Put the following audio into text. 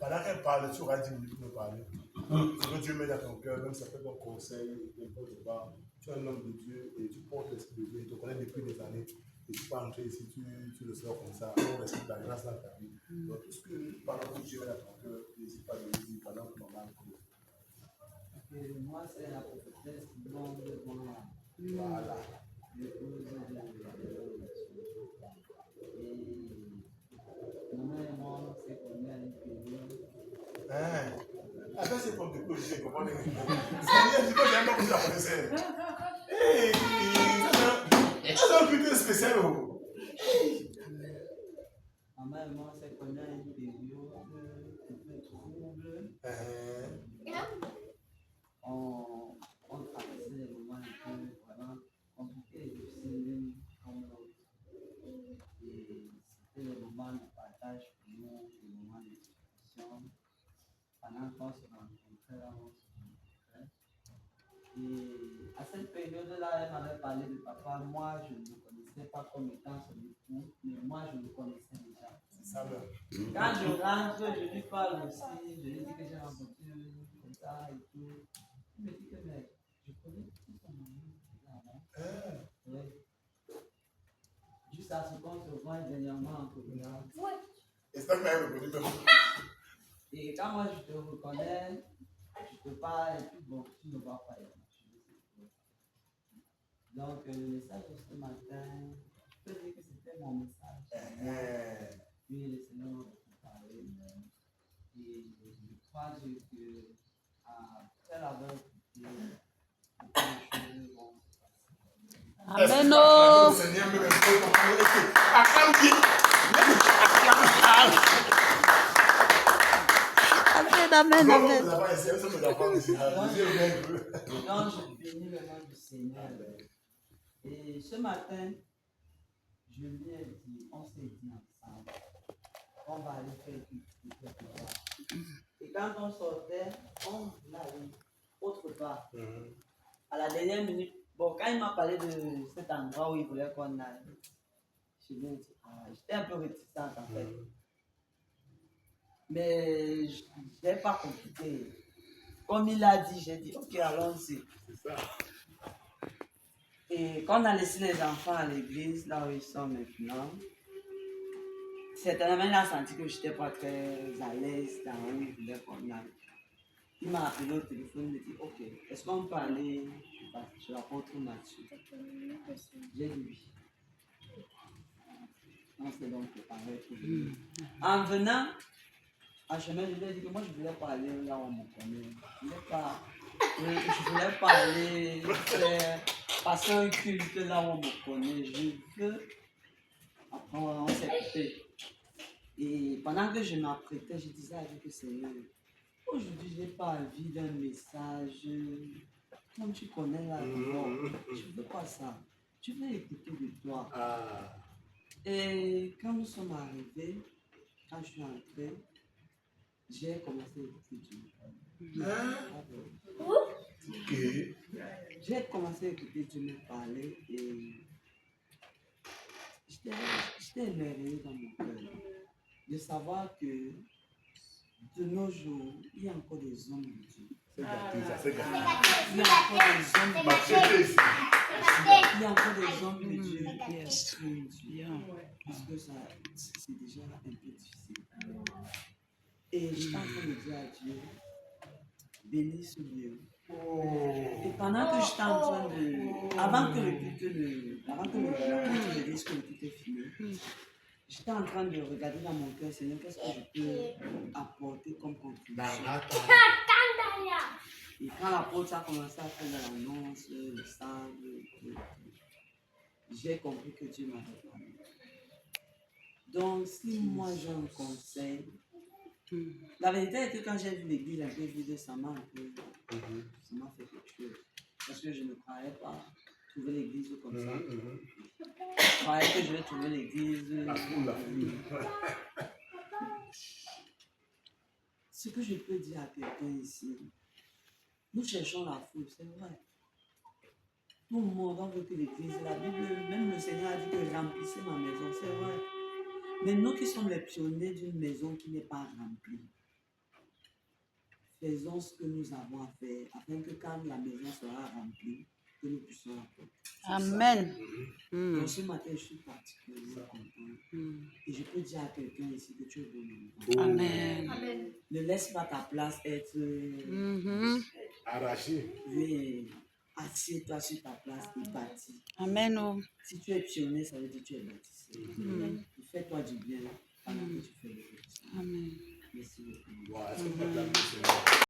Pendant qu'elle parle, tu auras 10 minutes pour me parler. Ce que Dieu met dans ton cœur, même si ça fait ton conseil, n'importe quoi. Tu es un homme de Dieu et tu portes l'esprit de Dieu. Je te connais depuis des années. Et tu peux entrer ici, tu le sors comme ça. On respecte la grâce dans ta vie. Donc, tout ce que pendant que Dieu met dans ton cœur, n'hésite pas de le dire pendant que maman clôt. Moi, c'est la prophétesse non de moi. Voilà. Maman, c'est qu'on a une période. Après, c'est comme des cloches, je comprends. C'est que j'aime pas que tu la connaissais. C'est un putain spécial. Maman, c'est qu'on a une période un peu trouble. On traversait des moments un peu vraiment compliqués et difficiles comme l'autre. Et c'était des moments de partage pour nous, des moments de discussion. Pendant qu'on se rencontrait, là, on se rencontrait. Et à cette période-là, elle m'avait parlé de papa. Moi, je ne le connaissais pas comme étant son époux, mais moi, je le connaissais déjà. C'est ça, là. Quand je rentre, je lui parle aussi. Je lui dis que j'ai rencontré comme ça et tout. Il me dit que mais, je connais tout son mari. Oui. Juste à ce qu'on se voit dernièrement en Copenhague. Et c'est ça que m'avait reconnu même. Et quand moi je te reconnais, je te parle et puis bon, tu ne vois pas. Donc le message de ce matin, je peux dire que c'était mon message. Puis le Seigneur m'a beaucoup parlé. Et je crois que après l'avoir écouté, les choses vont se passer. Amen. Amen. Donc, je bénis le nom du Seigneur. Et ce matin, je lui ai dit, on s'est dit ensemble, on va aller faire quelque chose. Et quand on sortait, on voulait aller autre part. À la dernière minute, bon, quand il m'a parlé de cet endroit où il voulait qu'on aille, je lui ai dit, j'étais un peu réticente en fait. Mais je n'ai pas compliqué. Comme il a dit, j'ai dit, ok, allons-y. C'est ça. Et quand on a laissé les enfants à l'église, là où ils sont maintenant, certainement il a senti que je n'étais pas très à l'aise dans où il voulait qu'on aille. Il m'a appelé au téléphone, il m'a dit, ok, est-ce qu'on peut aller chez l'apôtre Mathieu? J'ai dit oui. On s'est donc préparé pour venir. En venant, en chemin, je lui ai dit que moi je voulais pas aller là où on me connaît. Je voulais pas aller passer un culte là où on me connaît. Je veux. Après, on s'est coupé. Et pendant que je m'apprêtais, je disais avec le Seigneur, aujourd'hui, je n'ai pas envie d'un message. Comme tu connais là, je ne veux pas ça. Je veux écouter de toi. Et quand nous sommes arrivés, quand je suis entré, j'ai commencé à écouter Dieu. J'ai commencé à écouter Dieu me parler et j'étais émerveillé dans mon cœur de savoir que de nos jours, il y a encore des hommes de Dieu. C'est gâté, ça, c'est gâté. Il y a encore des hommes de Dieu. Il y a encore des hommes de Dieu qui craignent Dieu. Parce que ça, c'est déjà un peu difficile. Et je suis en train de dire à Dieu, bénis ce lieu. Et pendant que j'étais en train de. Avant que le culte me dise que le culte est fini, j'étais en train de regarder dans mon cœur, Seigneur, qu'est-ce que je peux apporter comme contribution. Et quand l'apôtre a commencé à faire de l'annonce, le sable, j'ai compris que Dieu m'avait parlé. Donc, si moi j'ai un conseil, la vérité est que quand j'ai vu l'église un peu vide, ça m'a fait quelque chose. Parce que je ne croyais pas trouver l'église comme ça. Je croyais que je vais trouver l'église. Ce que je peux dire à quelqu'un ici, nous cherchons la foule, c'est vrai. Tout le monde veut que l'église, la Bible, même le Seigneur a dit que remplissez ma maison, c'est vrai. Mais nous qui sommes les pionniers d'une maison qui n'est pas remplie, faisons ce que nous avons à faire afin que quand la maison sera remplie, que nous puissions apporter. Amen. Donc ce matin, je suis particulièrement content. Et je peux dire à quelqu'un ici que tu es bon. Amen. Amen. Ne laisse pas ta place être Arraché. oui, assieds-toi sur ta place et bâtis. Amen. Oh. Si tu es pionnier, ça veut dire que tu es bâtisseur. Fais-toi du bien pendant que tu fais le bien. Amen. Merci beaucoup. Wow, est-ce que tu peux t'appeler, Seigneur?